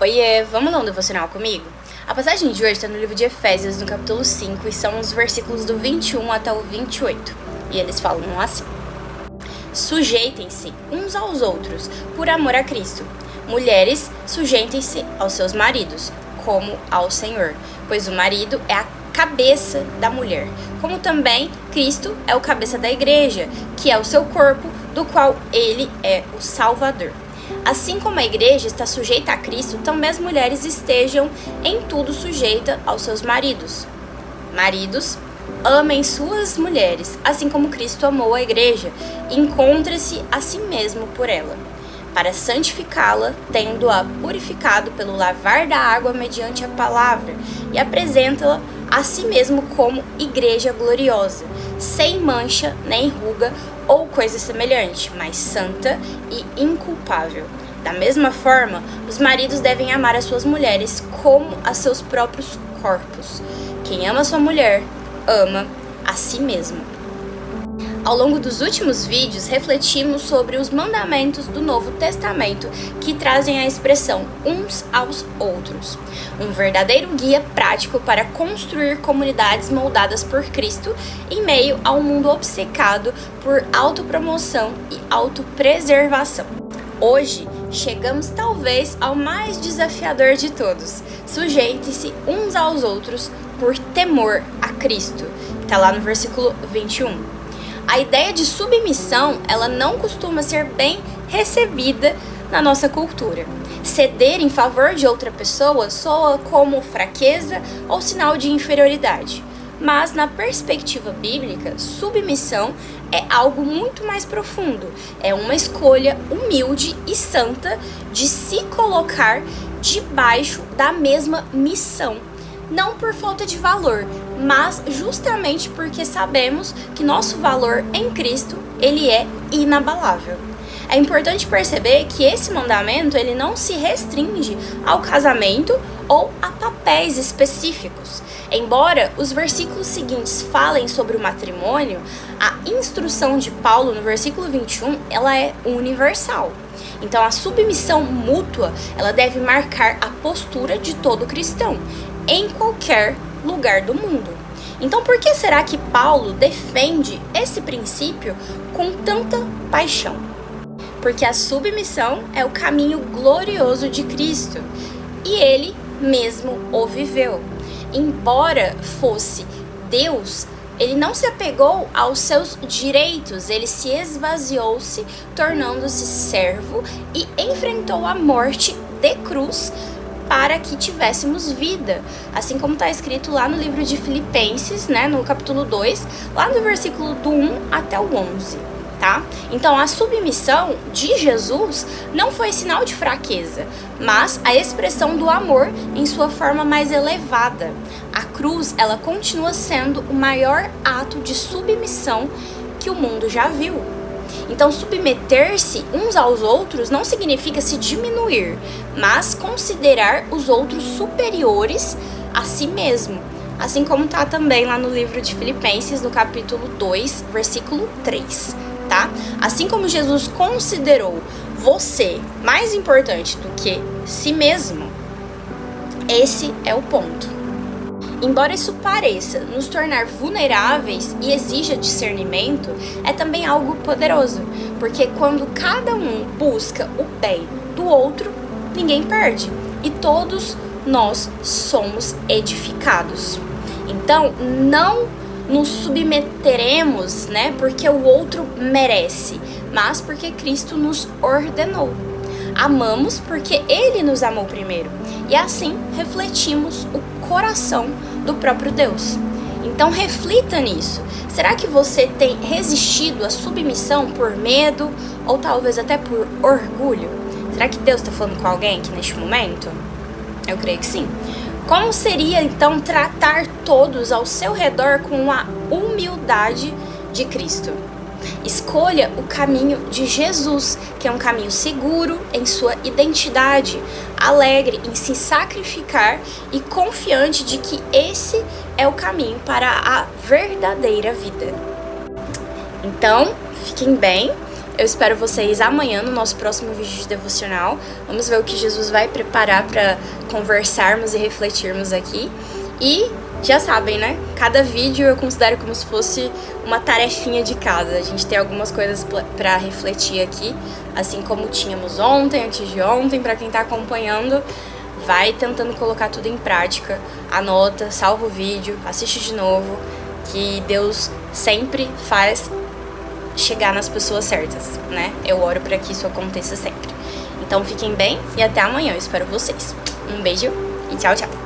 Oiê, vamos ler um devocional comigo? A passagem de hoje está no livro de Efésios, no capítulo 5, e são os versículos do 21 até o 28. E eles falam assim: Sujeitem-se uns aos outros, por amor a Cristo. Mulheres, sujeitem-se aos seus maridos, como ao Senhor, pois o marido é a cabeça da mulher, como também Cristo é o cabeça da igreja, que é o seu corpo, do qual ele é o Salvador. Assim como a igreja está sujeita a Cristo, também as mulheres estejam em tudo sujeitas aos seus maridos. Maridos, amem suas mulheres, assim como Cristo amou a igreja, e encontre-se a si mesmo por ela, para santificá-la, tendo-a purificado pelo lavar da água mediante a palavra, e apresenta-la a si mesmo como igreja gloriosa, sem mancha nem ruga ou coisa semelhante, mas santa e inculpável. Da mesma forma, os maridos devem amar as suas mulheres como a seus próprios corpos. Quem ama sua mulher, ama a si mesmo. Ao longo dos últimos vídeos, refletimos sobre os mandamentos do Novo Testamento que trazem a expressão uns aos outros. Um verdadeiro guia prático para construir comunidades moldadas por Cristo em meio a um mundo obcecado por autopromoção e autopreservação. Hoje, chegamos talvez ao mais desafiador de todos. Sujeite-se uns aos outros por temor a Cristo. Está lá no versículo 21. A ideia de submissão, ela não costuma ser bem recebida na nossa cultura. Ceder em favor de outra pessoa soa como fraqueza ou sinal de inferioridade. Mas, na perspectiva bíblica, submissão é algo muito mais profundo. É uma escolha humilde e santa de se colocar debaixo da mesma missão. Não por falta de valor, mas justamente porque sabemos que nosso valor em Cristo, ele é inabalável. É importante perceber que esse mandamento, ele não se restringe ao casamento ou a papéis específicos. Embora os versículos seguintes falem sobre o matrimônio, a instrução de Paulo no versículo 21, ela é universal. Então a submissão mútua, ela deve marcar a postura de todo cristão, em qualquer lugar do mundo. Então, por que será que Paulo defende esse princípio com tanta paixão? Porque a submissão é o caminho glorioso de Cristo e ele mesmo o viveu. Embora fosse Deus, ele não se apegou aos seus direitos, ele se esvaziou-se, tornando-se servo e enfrentou a morte de cruz para que tivéssemos vida, assim como está escrito lá no livro de Filipenses, né, no capítulo 2, lá no versículo do 1 até o 11, tá? Então, a submissão de Jesus não foi sinal de fraqueza, mas a expressão do amor em sua forma mais elevada. A cruz, ela continua sendo o maior ato de submissão que o mundo já viu. Então, submeter-se uns aos outros não significa se diminuir, mas considerar os outros superiores a si mesmo. Assim como está também lá no livro de Filipenses, no capítulo 2, versículo 3, tá? Assim como Jesus considerou você mais importante do que si mesmo, esse é o ponto. Embora isso pareça nos tornar vulneráveis e exija discernimento, é também algo poderoso, porque quando cada um busca o bem do outro, ninguém perde e todos nós somos edificados. Então, não nos submeteremos, né, porque o outro merece, mas porque Cristo nos ordenou. Amamos porque Ele nos amou primeiro e assim refletimos o coração do próprio Deus. Então reflita nisso. Será que você tem resistido à submissão por medo ou talvez até por orgulho? Será que Deus está falando com alguém aqui neste momento? Eu creio que sim. Como seria então tratar todos ao seu redor com a humildade de Cristo? Escolha o caminho de Jesus, que é um caminho seguro em sua identidade, alegre em se sacrificar e confiante de que esse é o caminho para a verdadeira vida. Então, fiquem bem. Eu espero vocês amanhã no nosso próximo vídeo de devocional. Vamos ver o que Jesus vai preparar para conversarmos e refletirmos aqui. E já sabem, né? Cada vídeo eu considero como se fosse uma tarefinha de casa. A gente tem algumas coisas para refletir aqui, assim como tínhamos ontem, antes de ontem. Para quem tá acompanhando, vai tentando colocar tudo em prática. Anota, salva o vídeo, assiste de novo, que Deus sempre faz chegar nas pessoas certas, né? Eu oro para que isso aconteça sempre. Então fiquem bem e até amanhã. Eu espero vocês. Um beijo e tchau, tchau.